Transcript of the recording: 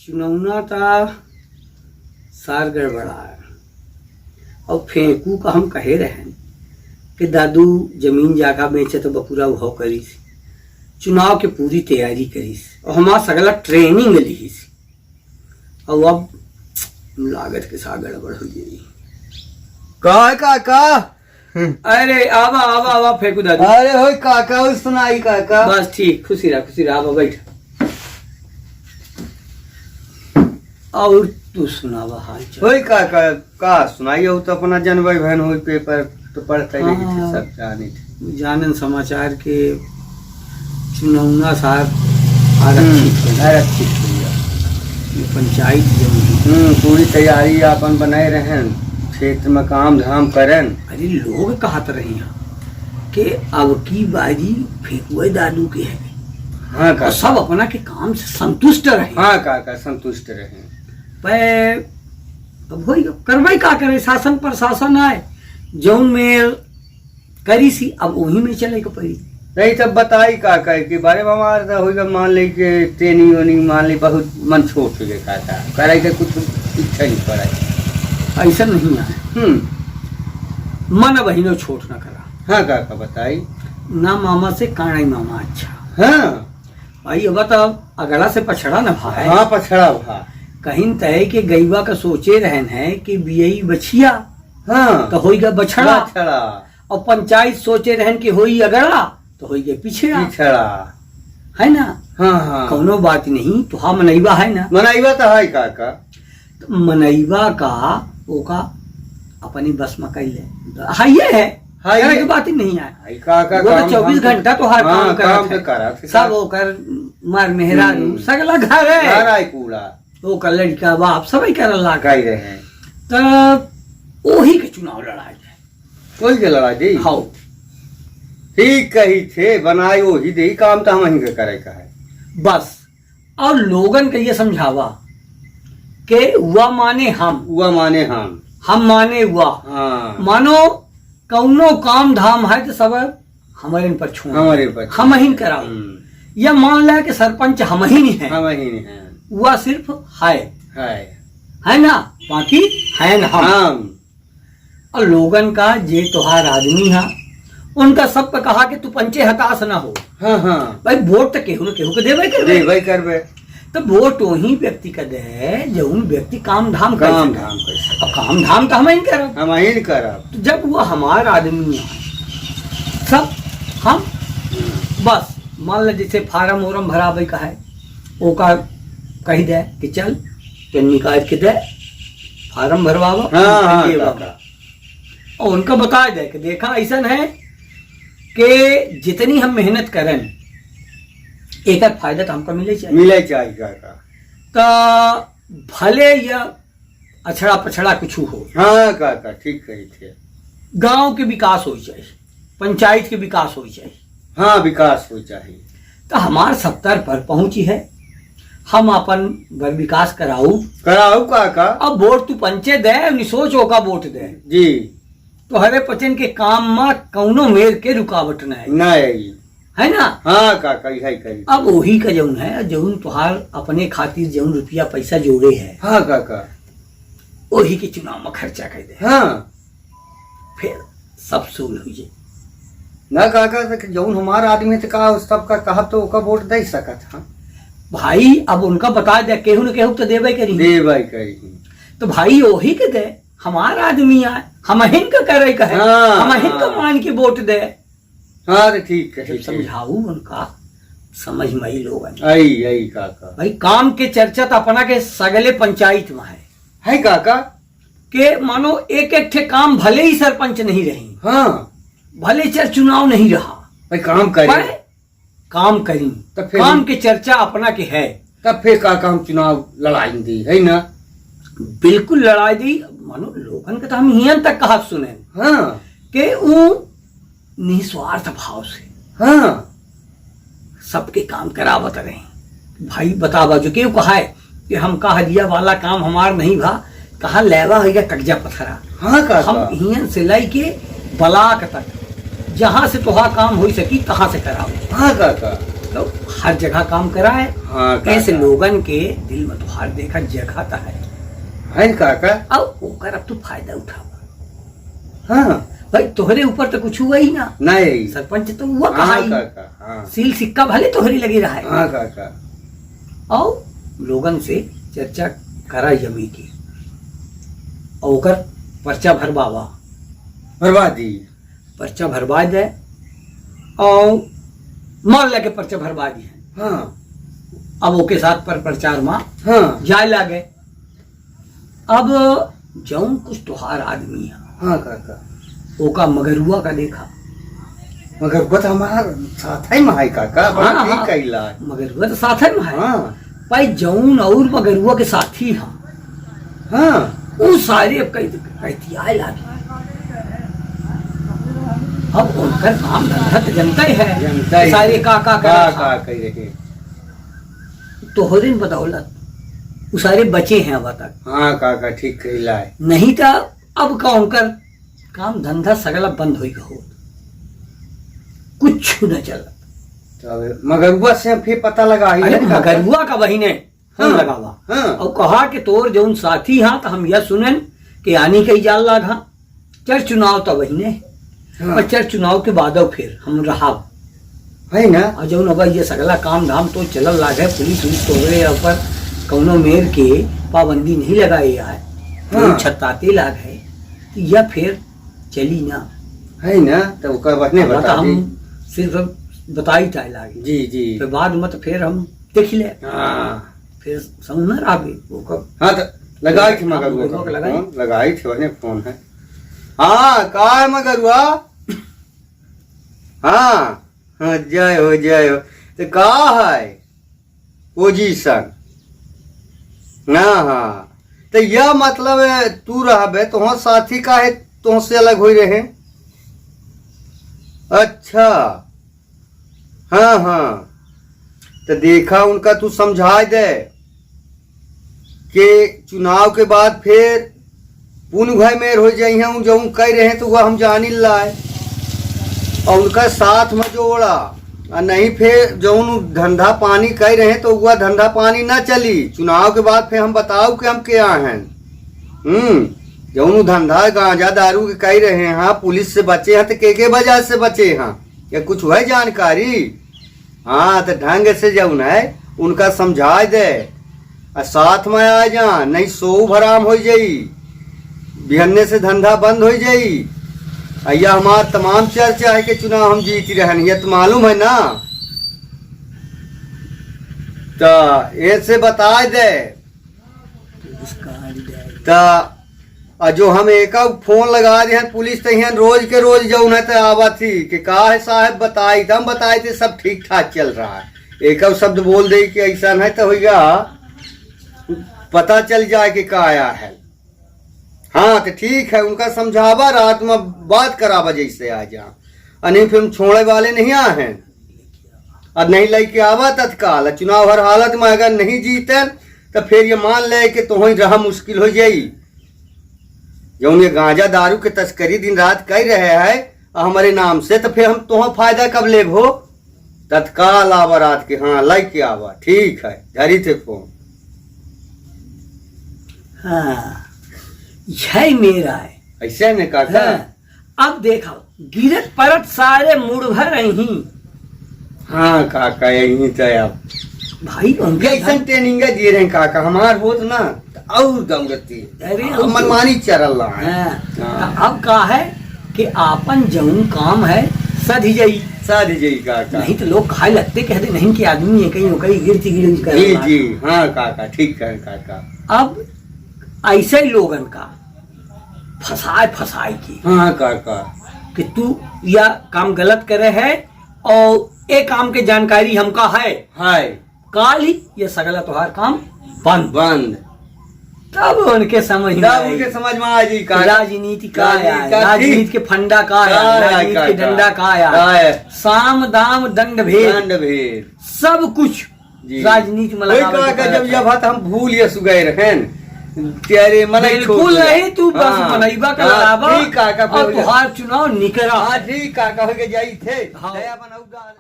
चुनौना था सार गड़बड़ा है और फेंकू का हम कहे रहे कि दादू जमीन जागा बेचे तो बपूरा भाव करीस, चुनाव के पूरी तैयारी करीस और हमारा सगला ट्रेनिंग लीस और अब लागत के साथ गड़बड़ हो गई। काका अरे आवा आवा आवा फेंकू दादू। अरे हो काका सुनाई काका। बस ठीक, खुशी रहा आवा बैठ। और तू सुनावा हाल चाल। होई काका का सुनाई हो तो अपना जनवरी बहन हो पेपर तो पढ़ते रही थे, सब जाने थे। जानन समाचार के चुनौना साहब आरक्षित हो गया। ये पंचायत जो पूरी तैयारी अपन बनाए रहें, क्षेत्र में काम धाम करें। अरे लोग कहत रहे हैं कि अब की बाजी फेंकुए दादू के है। हाँ और काका, सब अपना के काम से संतुष्ट रहे। हाँ काका संतुष्ट रहे। अब वही करवाई का करे, शासन प्रशासन आए जौन में करी सी, अब वही में चले के पड़ी। नहीं तब बताई काका के बारे में हमारा होगा, मान ली कि ट्रेनिंग वेनिंग मान ली बहुत मन छोट हो गया काका, करे के कुछ इच्छा नहीं पड़ा। ऐसा नहीं आए मन बहिनो छोट न करा। हाँ काका बताई। ना मामा से काणाई मामा अच्छा। हाँ भाई अब तो अगला से पछड़ा न भाई। हाँ पछड़ा भा कहीं तय के गईवा का सोचे रहन है कि बियई बछिया हाँ तो होई गा बछड़ा, पछड़ा और पंचायत सोचे रहन कि होई अगला तो होई गे पिछड़ा, पिछड़ा है ना। हाँ हाँ कौनो बात नहीं, तो हाँ मनईवा है ना। मनाइबा तो है काका। तो मनईवा का ओका अपनी बस में कैले हाँ ये है, हाँ, ये की बात ही नहीं है। आई काका वो तो काम 24 धाम घंटा तो हर हाँ, काम तो करत करत है। सब ओकर मार मेहरारू सगला घर है, घर आई कूड़ा ओकर लड़का बाप सबई करला कह रहे हैं। तो ओही के चुनाव लड़ाई है। कोई के लड़ा दी हाँ ठीक कही थे, बनाई वो ही दे काम तो हम ही के करे का है बस। और लोगन के ये समझावा कि हुआ माने हम, हुआ माने हम माने हुआ। हाँ मानो कौनो काम धाम है तो सब हमारे पर छोड़, हमारे पर हम ही कराओ। या मान लिया कि सरपंच हम ही नहीं है, हम ही नहीं है, हुआ सिर्फ है है ना, बाकी है ना हम। और लोगन का जे तोहार आदमी है उनका सब पे कहा कि तू पंचे हताश ना हो। हाँ हाँ भाई वोट तो केहू न केहू के देवे दे भाई करबे। तो वोट वही व्यक्ति का दे जौन व्यक्ति काम धाम कर काम सके। धाम कर अब काम धाम तो हम ही करब। हम ही नहीं करब। तो जब वो हमार आदमी है सब हम बस मान लो जैसे फार्म ओरम भरावे का है, ओका कही दे कि चल पेन निकाल के दे फार्म भरवावा। हाँ हाँ ये बाबा। काका। और उनका बता दे कि देखा ऐसा है कि जितनी हम मेहनत करें एक फायदा तो हमको मिले चाहिए। मिले चाहिए काका। तो भले या अछड़ा पछड़ा कुछ हो, हाँ काका ठीक कही थे। गांव के विकास हो चाहिए, पंचायत के विकास हो चाहिए। हाँ विकास हो चाहिए। तो हमार 70 पर पहुंची है, हम अपन घर विकास कराऊ। कराओ काका। अब वोट तू पंचे दे, निसोच होगा वोट दे जी तो हरे पचन के काम में कौनो मेर के रुकावट न है, नहीं है ना। हाँ काका यही करी। अब वही का जौन है जौन तुहार अपने खातिर जौन रुपया पैसा जोड़े है, हाँ काका वही के चुनाव में खर्चा कर दे, हाँ फिर सब सुल हो जाए ना काका। तो जौन हमारा आदमी तो कहा सबका कहा तो ओका वोट दे सकत। हाँ भाई। अब उनका बता दे केहू न केहू तो देवे करी, दे भाई करी। तो भाई वही के दे, हमारा आदमी आए हम हिन का करे का है, हाँ, हम हिन का मान के वोट दे। हाँ तो ठीक है। जब समझाऊ उनका समझ में आई लोगन। आई आई काका। भाई काम के चर्चा तो अपना के सगले पंचायत में है काका के मानो एक एक ठे काम भले ही सरपंच नहीं रही, हाँ भले चल चुनाव नहीं रहा, भाई काम करी पर काम करी तो फिर काम की चर्चा अपना के है। तब फिर काका हम चुनाव लड़ाएंगे है ना। बिल्कुल लड़ाई दी। मानो लोगन के तो हम हियन तक कहा सुने हाँ कि वो निस्वार्थ भाव से हाँ सबके काम करावत रहे। भाई बतावा जो केहू कहा है कि हम कहा दिया वाला काम हमार नहीं भा, कहा लेवा हो गया कब्जा पथरा। हाँ काका। हम हियन से लाई के बलाक तक जहां से तुहा काम हो सकी तहां से कराओ। हाँ काका। तो हर जगह काम करा है। हाँ काका। ऐसे लोगन के दिल में तो हर देखा जगह तो है काका। अब ओकर अब तू फायदा उठावा। हाँ भाई तोहरे ऊपर तो कुछ हुआ ही ना, नहीं सरपंच तो हुआ हाँ कहा ही। काका। हाँ सील सिक्का भले तोहरी लगी रहा है। हाँ काका। और लोगन से चर्चा करा जमी की और ओकर पर्चा भरवावा, बर्बादी। पर्चा भरवा दे और मान लगे पर्चा भरवा दी है। हाँ अब ओके साथ पर प्रचार में हाँ जाए लागे। अब जौन कुछ तोहार आदमी है हाँ काका। ओका मगरुआ का देखा, मगर बत हमार साथ है महाई काका। बड़ा हाँ, ठीक हाँ। कैला। मगरुआ तो साथ है में है। हाँ भाई जौन और मगरुआ के साथी हैं हाँ वो सारे अब कहती आए लागे। अब उनका काम धंधा तो जनता ही है, जनता ही सारे है। काका काका कह रहे। तोहरे न बदौलत वो सारे बचे हैं अब तक। हाँ काका ठीक कैला है। नहीं तो अब का उनकर काम धंधा सगला बंद हो गया हो, कुछ न चला। तो मगरुआ से फिर पता लगा ही अरे है काका। मगरुआ का बहिने हम हाँ, लगावा हाँ। और कहा कि तोर जौन साथी हाँ तो हम यह सुनन कि आनी कई जाल लागा चर चुनाव तो बहिने। हाँ। और चर चुनाव के बाद फिर हम रहा है ना। और जौन अब ये सगला काम धाम तो चलल लागे, पुलिस उलिस तोहरे ऊपर कौनो मेर के पाबंदी नहीं लगाए है। हाँ। छताते लाग है तो यह फिर चली ना। है ना। तो ओकर बहने बता बता दी। हम सिर्फ बताई चाहे लागे जी जी। फिर बाद में तो फिर हम देख ले हाँ फिर समझ ना आवे वो कब। हाँ तो लगाई थी मगरुआ मगरुआ का का लगाई। फोन। लगाई थी बहने फोन है। हाँ का है मगरुआ। हाँ हाँ जय हो जय हो। तो का है पोजीशन। हाँ हाँ तो यह मतलब है तू रहबे तो साथी का है तुमसे अलग हो रहे। अच्छा हाँ हाँ तो देखा उनका तू समझा दे कि चुनाव के बाद फिर पुन भाई मेर हो जाई हैं जो कह रहे हैं तो वह हम जानी लाए और उनका साथ में जोड़ा और नहीं फिर जो धंधा पानी कह रहे हैं तो वह धंधा पानी ना चली। चुनाव के बाद फिर हम बताओ कि हम क्या हैं। जो धंधा गांजा दारू के कह रहे हैं हाँ पुलिस से बचे हैं तो के वजह से बचे हैं क्या कुछ है जानकारी। हाँ तो ढंग से जौन है उनका समझा दे और साथ में आ जा नहीं सो भराम हो जाई बिहन्ने से धंधा बंद हो जाई। यह हमार तमाम चर्चा है कि चुनाव हम जीत रहे हैं, ये तो मालूम है ना। तो ऐसे बता दे तो जो हम एक फोन लगा रहे हैं पुलिस तो रोज के रोज जो है तो आवा थी कि का है साहब बताई तो हम बताए थे सब ठीक ठाक चल रहा है। एक शब्द बोल दे कि ऐसा है तो होगा पता चल जाए कि का आया है। हाँ तो ठीक है उनका समझावा रात में बात करावा जैसे आ जा नहीं फिर छोड़े वाले नहीं आ हैं और नहीं लेके आवा तत्काल। चुनाव हर हालत में अगर नहीं जीते तो फिर ये मान ले कि तो ही रहा मुश्किल हो जाई। जो ये गांजा दारू के तस्करी दिन रात कर रहे हैं हमारे नाम से तो फिर हम तो फायदा कब ले हो। तत्काल आवा रात के हाँ लेके आवा ठीक है धरी थे फोन। हाँ यही मेरा है ऐसे ने काका। हाँ, अब देखो गिरत परत सारे मुड़ भर ही। हाँ काका यही तो अब भाई उनके ऐसा ट्रेनिंग दिए रहे काका हमार होत ना तो और दौड़ती अरे मनमानी चल रहा है। हाँ, अब का है कि आपन जौन काम है सध जाई सारी जी काका। नहीं तो लोग खाए लगते कहते नहीं कि आदमी है कहीं गिरती गिरती कर जी जी हाँ काका ठीक है काका। अब ऐसे ही लोगन का फसाए की हाँ काका कि तू यह काम गलत करे है और एक काम के जानकारी हमका है हाय काल ही ये सगला तोहार काम बंद बंद। तब उनके समझ में तब आई उनके समझ में आ जी काका। राजनीति का है, का राजनीति के फंडा का है, राजनीति के डंडा का है, साम दाम दंड भेद दंड भेद सब कुछ जी। राजनीति में वही लगा काका जब यह बात हम भूल ये सुगै रहन तेरे मन बिल्कुल नहीं तू बस बनैबा का लावा ठीक काका और तुहार चुनाव निकरा। हाँ ठीक काका हो के जाई थे हाँ। दया बनाऊगा।